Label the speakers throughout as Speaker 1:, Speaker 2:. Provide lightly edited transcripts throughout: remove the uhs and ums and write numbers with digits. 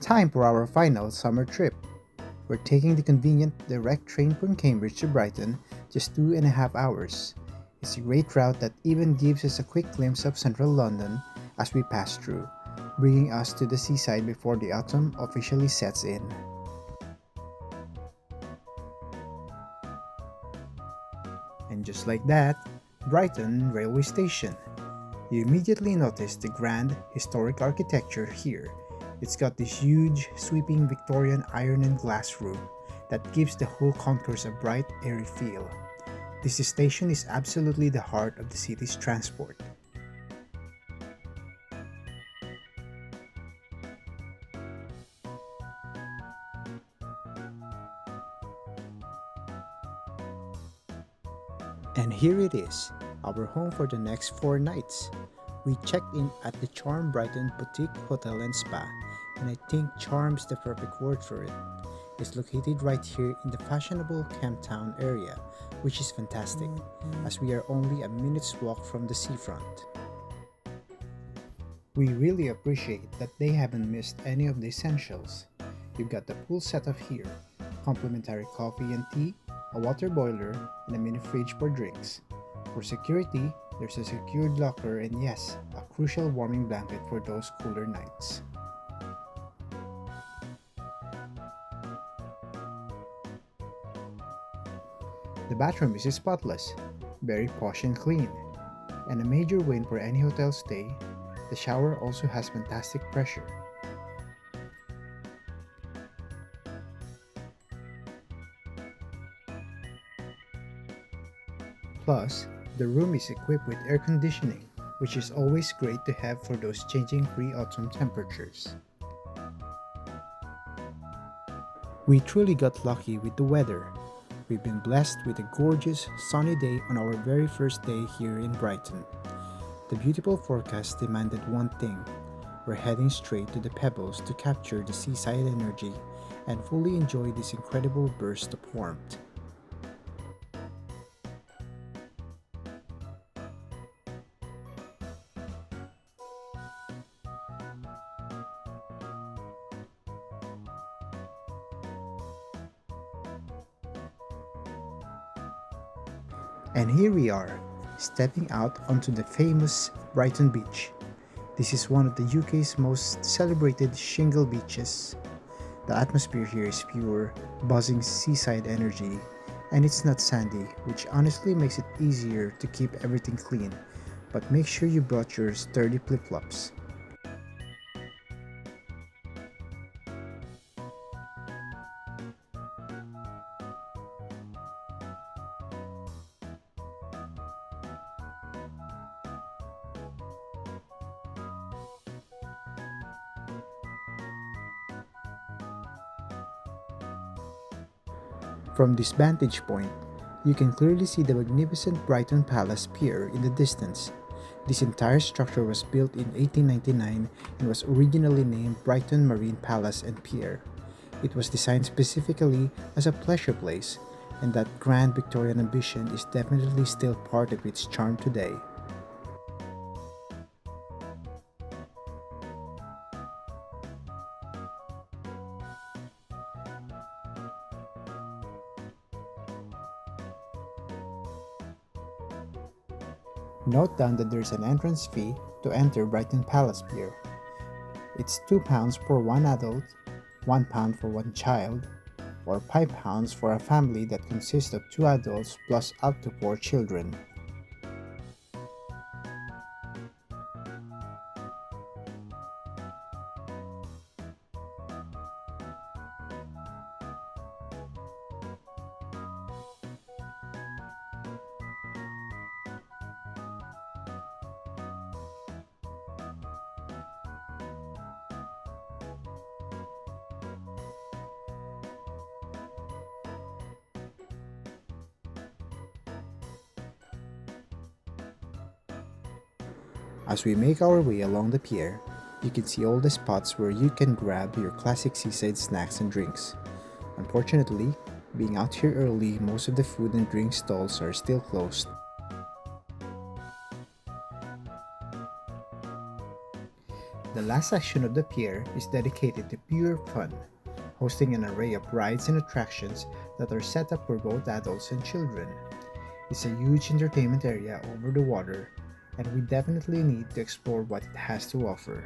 Speaker 1: Time for our final summer trip. We're taking the convenient direct train from Cambridge to Brighton, just 2.5 hours. It's a great route that even gives us a quick glimpse of central London as we pass through, bringing us to the seaside before the autumn officially sets in. And just like that, Brighton Railway Station. You immediately notice the grand, historic architecture here. It's got this huge, sweeping Victorian iron and glass roof that gives the whole concourse a bright, airy feel. This station is absolutely the heart of the city's transport. And here it is, our home for the next 4 nights. We checked in at the Charm Brighton Boutique Hotel and Spa, and I think charm's the perfect word for it. It's located right here in the fashionable Camptown area, which is fantastic, as we are only a minute's walk from the seafront. We really appreciate that they haven't missed any of the essentials. You've got the pool setup here, complimentary coffee and tea, a water boiler, and a mini fridge for drinks. For security, there's a secured locker and yes, a crucial warming blanket for those cooler nights. The bathroom is spotless, very posh and clean. And a major win for any hotel stay, the shower also has fantastic pressure. Plus, the room is equipped with air conditioning, which is always great to have for those changing pre-autumn temperatures. We truly got lucky with the weather. We've been blessed with a gorgeous, sunny day on our very first day here in Brighton. The beautiful forecast demanded one thing. We're heading straight to the Pebbles to capture the seaside energy and fully enjoy this incredible burst of warmth. And here we are, stepping out onto the famous Brighton Beach. This is one of the UK's most celebrated shingle beaches. The atmosphere here is pure, buzzing seaside energy, and it's not sandy, which honestly makes it easier to keep everything clean. But make sure you brought your sturdy flip-flops. From this vantage point, you can clearly see the magnificent Brighton Palace Pier in the distance. This entire structure was built in 1899 and was originally named Brighton Marine Palace and Pier. It was designed specifically as a pleasure place, and that grand Victorian ambition is definitely still part of its charm today. Note down that there's an entrance fee to enter Brighton Palace Pier. It's £2 for one adult, £1 for one child, or £5 for a family that consists of 2 adults plus up to 4 children. As we make our way along the pier, you can see all the spots where you can grab your classic seaside snacks and drinks. Unfortunately, being out here early, most of the food and drink stalls are still closed. The last section of the pier is dedicated to pure fun, hosting an array of rides and attractions that are set up for both adults and children. It's a huge entertainment area over the water, and we definitely need to explore what it has to offer.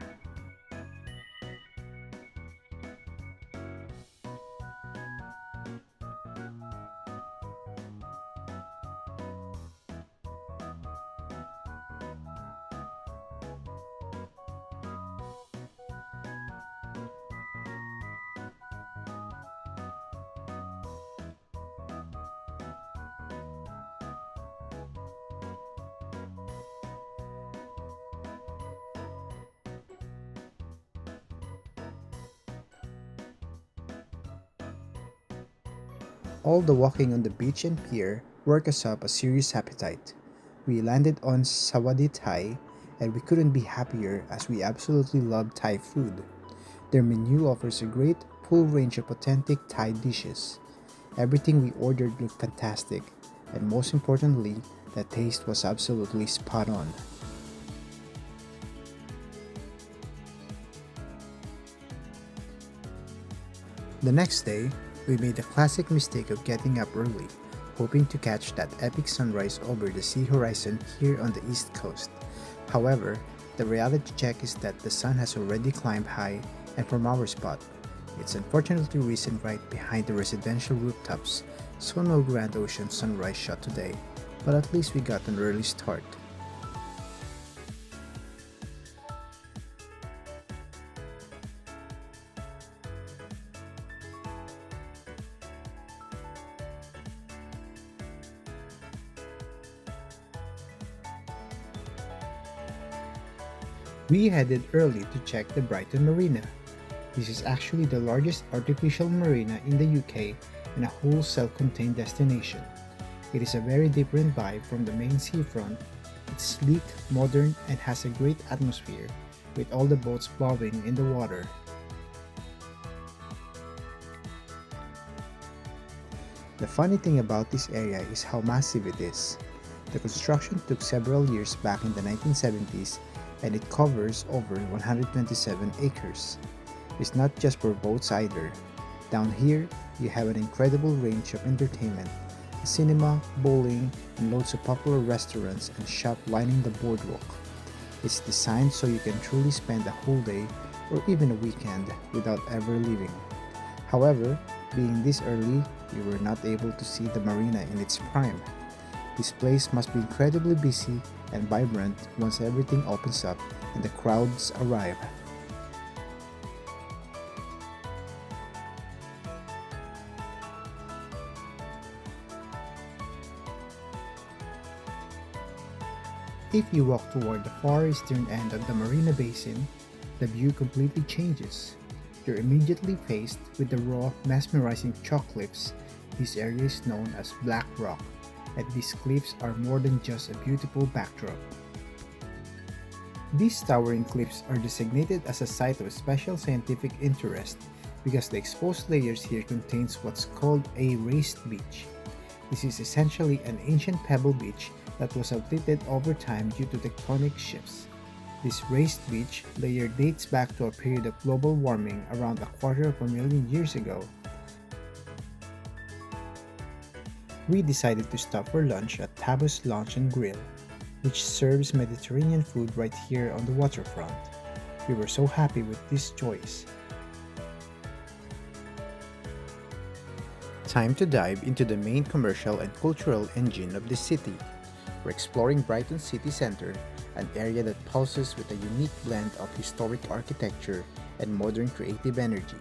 Speaker 1: All the walking on the beach and pier worked us up a serious appetite. We landed on Sawadi Thai, and we couldn't be happier as we absolutely love Thai food. Their menu offers a great full range of authentic Thai dishes. Everything we ordered looked fantastic, and most importantly, the taste was absolutely spot on. The next day, we made the classic mistake of getting up early, hoping to catch that epic sunrise over the sea horizon here on the east coast. However, the reality check is that the sun has already climbed high, and from our spot, it's unfortunately risen right behind the residential rooftops, so no grand ocean sunrise shot today, but at least we got an early start. We headed early to check the Brighton Marina. This is actually the largest artificial marina in the UK and a whole self-contained destination. It is a very different vibe from the main seafront. It's sleek, modern, and has a great atmosphere, with all the boats bobbing in the water. The funny thing about this area is how massive it is. The construction took several years back in the 1970s, and it covers over 127 acres. It's not just for boats either. Down here, you have an incredible range of entertainment, a cinema, bowling, and loads of popular restaurants and shops lining the boardwalk. It's designed so you can truly spend a whole day or even a weekend without ever leaving. However, being this early, we were not able to see the marina in its prime. This place must be incredibly busy and vibrant once everything opens up and the crowds arrive. If you walk toward the far eastern end of the marina basin, the view completely changes. You're immediately faced with the raw, mesmerizing chalk cliffs. This area is known as Black Rock, and these cliffs are more than just a beautiful backdrop. These towering cliffs are designated as a site of special scientific interest because the exposed layers here contains what's called a raised beach. This is essentially an ancient pebble beach that was updated over time due to tectonic shifts. This raised beach layer dates back to a period of global warming around 250,000 years ago. We decided to stop for lunch at Tabo's Lounge and Grill, which serves Mediterranean food right here on the waterfront. We were so happy with this choice. Time to dive into the main commercial and cultural engine of the city. We're exploring Brighton City Centre, an area that pulses with a unique blend of historic architecture and modern creative energy.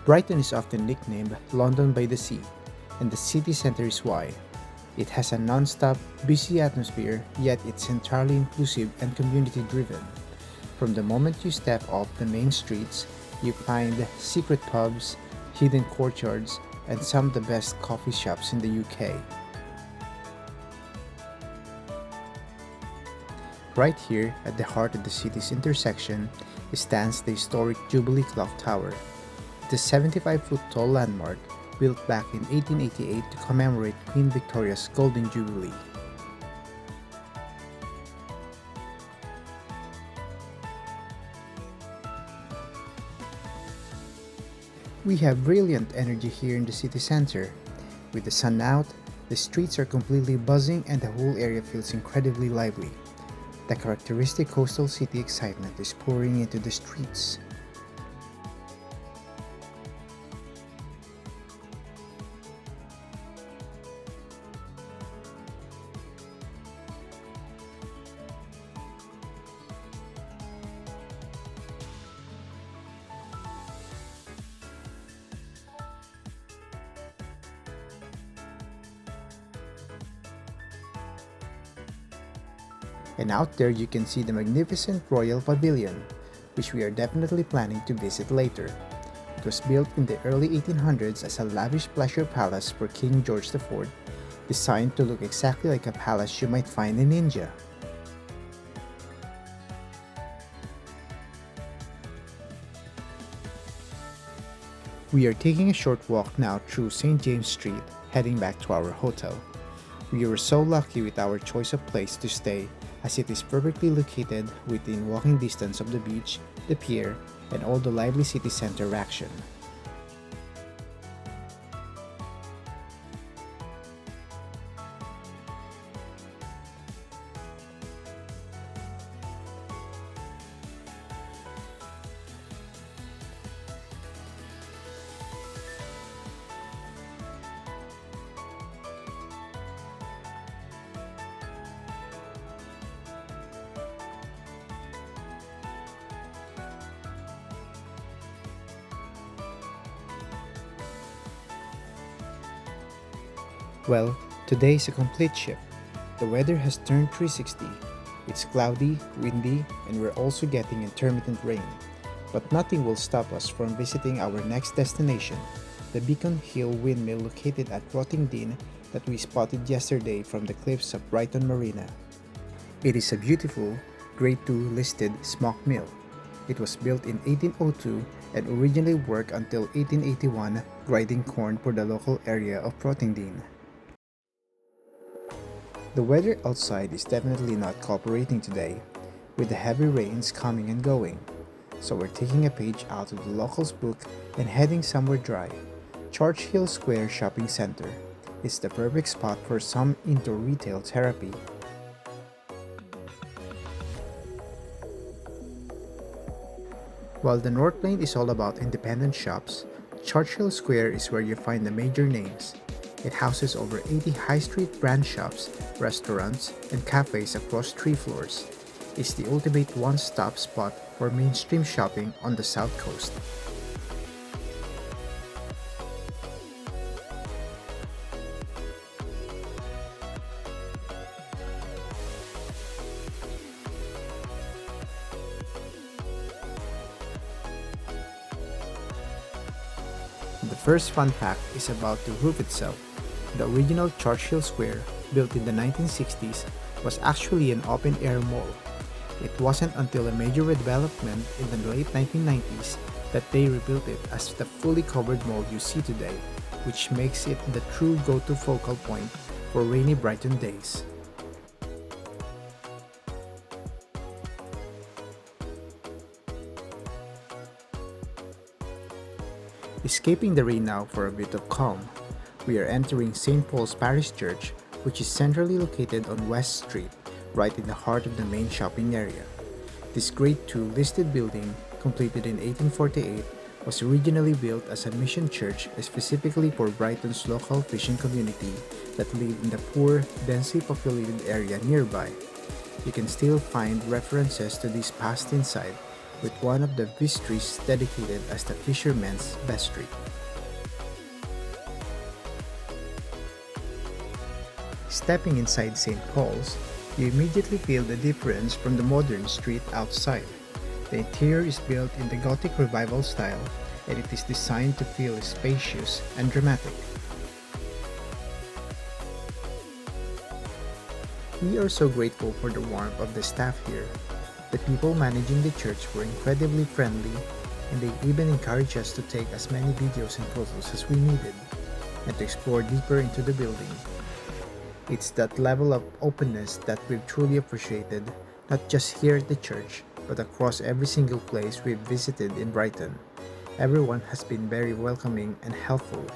Speaker 1: Brighton is often nicknamed London by the Sea, and the city centre is why. It has a non-stop, busy atmosphere, yet it's entirely inclusive and community-driven. From the moment you step off the main streets, you find secret pubs, hidden courtyards, and some of the best coffee shops in the UK. Right here, at the heart of the city's intersection, stands the historic Jubilee Clock Tower. It is a 75-foot tall landmark built back in 1888 to commemorate Queen Victoria's Golden Jubilee. We have brilliant energy here in the city center. With the sun out, the streets are completely buzzing and the whole area feels incredibly lively. The characteristic coastal city excitement is pouring into the streets. And out there you can see the magnificent Royal Pavilion, which we are definitely planning to visit later. It was built in the early 1800s as a lavish pleasure palace for King George IV, designed to look exactly like a palace you might find in India. We are taking a short walk now through St. James Street, heading back to our hotel. We were so lucky with our choice of place to stay, as it is perfectly located within walking distance of the beach, the pier, and all the lively city center action. Well, today is a complete shift. The weather has turned 360. It's cloudy, windy, and we're also getting intermittent rain. But nothing will stop us from visiting our next destination, the Beacon Hill Windmill located at Rottingdean that we spotted yesterday from the cliffs of Brighton Marina. It is a beautiful, Grade 2 listed smoke mill. It was built in 1802 and originally worked until 1881, grinding corn for the local area of Rottingdean. The weather outside is definitely not cooperating today, with the heavy rains coming and going. So we're taking a page out of the locals book and heading somewhere dry. Churchill Square Shopping Center is the perfect spot for some indoor retail therapy. While the North Lane is all about independent shops, Churchill Square is where you find the major names. It houses over 80 high street brand shops, restaurants, and cafes across 3 floors. It's the ultimate one-stop spot for mainstream shopping on the South Coast. The first fun fact is about the roof itself. The original Churchill Square, built in the 1960s, was actually an open-air mall. It wasn't until a major redevelopment in the late 1990s that they rebuilt it as the fully covered mall you see today, which makes it the true go-to focal point for rainy Brighton days. Escaping the rain now for a bit of calm, we are entering St. Paul's Parish Church, which is centrally located on West Street, right in the heart of the main shopping area. This Grade 2 listed building, completed in 1848, was originally built as a mission church specifically for Brighton's local fishing community that lived in the poor, densely populated area nearby. You can still find references to this past inside, with one of the vestries dedicated as the Fisherman's Vestry. Stepping inside St. Paul's, you immediately feel the difference from the modern street outside. The interior is built in the Gothic Revival style, and it is designed to feel spacious and dramatic. We are so grateful for the warmth of the staff here. The people managing the church were incredibly friendly, and they even encouraged us to take as many videos and photos as we needed and to explore deeper into the building. It's that level of openness that we've truly appreciated, not just here at the church, but across every single place we've visited in Brighton. Everyone has been very welcoming and helpful.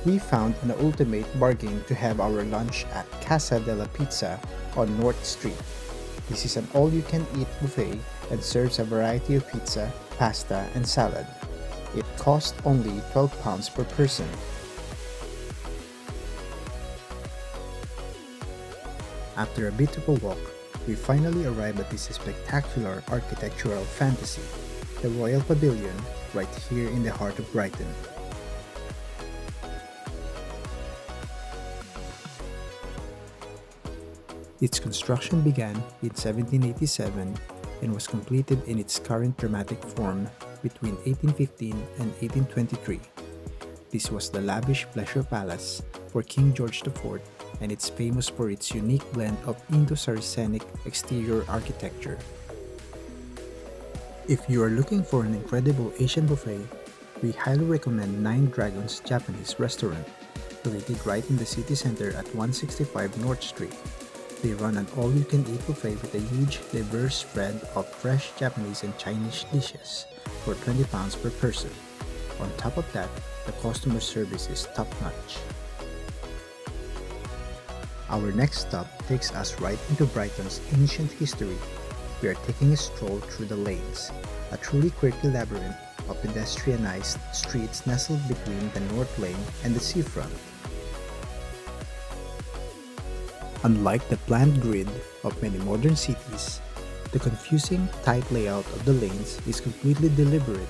Speaker 1: We found an ultimate bargain to have our lunch at Casa della Pizza on North Street. This is an all-you-can-eat buffet and serves a variety of pizza, pasta, and salad. It cost only £12 per person. After a bit of a walk, we finally arrived at this spectacular architectural fantasy, the Royal Pavilion, right here in the heart of Brighton. Its construction began in 1787 and was completed in its current dramatic form between 1815 and 1823. This was the lavish pleasure palace for King George IV, and it's famous for its unique blend of Indo-Saracenic exterior architecture. If you are looking for an incredible Asian buffet, we highly recommend Nine Dragons Japanese Restaurant, located right in the city center at 165 North Street. They run an all-you-can-eat buffet with a huge, diverse spread of fresh Japanese and Chinese dishes for £20 per person. On top of that, the customer service is top-notch. Our next stop takes us right into Brighton's ancient history. We are taking a stroll through the lanes, a truly quirky labyrinth of pedestrianized streets nestled between the North Lane and the seafront. Unlike the planned grid of many modern cities, the confusing, tight layout of the lanes is completely deliberate.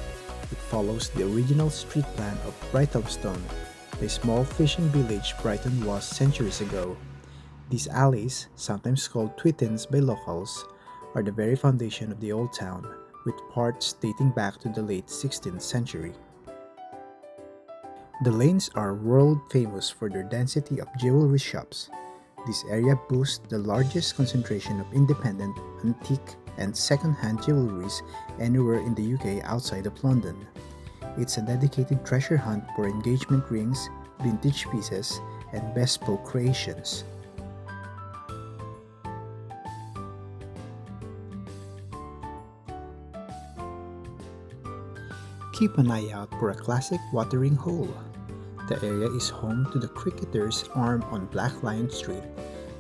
Speaker 1: It follows the original street plan of Brighthelmstone, the small fishing village Brighton was centuries ago. These alleys, sometimes called Twittens by locals, are the very foundation of the old town, with parts dating back to the late 16th century. The lanes are world famous for their density of jewelry shops. This area boasts the largest concentration of independent, antique, and second-hand jewelries anywhere in the UK outside of London. It's a dedicated treasure hunt for engagement rings, vintage pieces, and bespoke creations. Keep an eye out for a classic watering hole. The area is home to the Cricketers' Arm on Black Lion Street,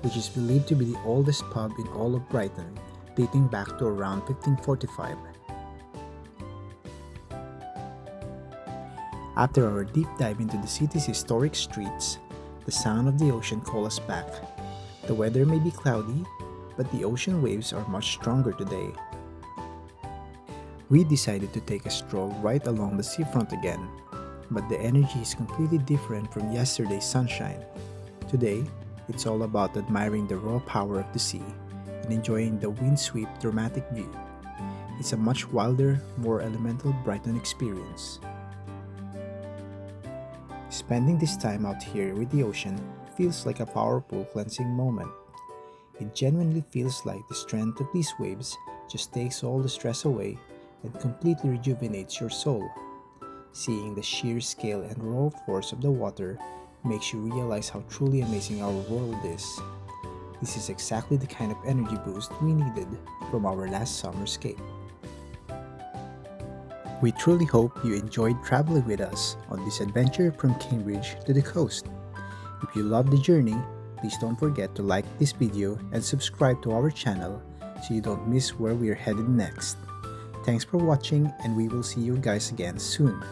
Speaker 1: which is believed to be the oldest pub in all of Brighton, dating back to around 1545. After our deep dive into the city's historic streets, the sound of the ocean calls us back. The weather may be cloudy, but the ocean waves are much stronger today. We decided to take a stroll right along the seafront again, but the energy is completely different from yesterday's sunshine. Today, it's all about admiring the raw power of the sea and enjoying the windswept dramatic view. It's a much wilder, more elemental Brighton experience. Spending this time out here with the ocean feels like a powerful cleansing moment. It genuinely feels like the strength of these waves just takes all the stress away and completely rejuvenates your soul. Seeing the sheer scale and raw force of the water makes you realize how truly amazing our world is. This is exactly the kind of energy boost we needed from our last summerscape. We truly hope you enjoyed traveling with us on this adventure from Cambridge to the coast. If you love the journey, please don't forget to like this video and subscribe to our channel so you don't miss where we're headed next. Thanks for watching, and we will see you guys again soon.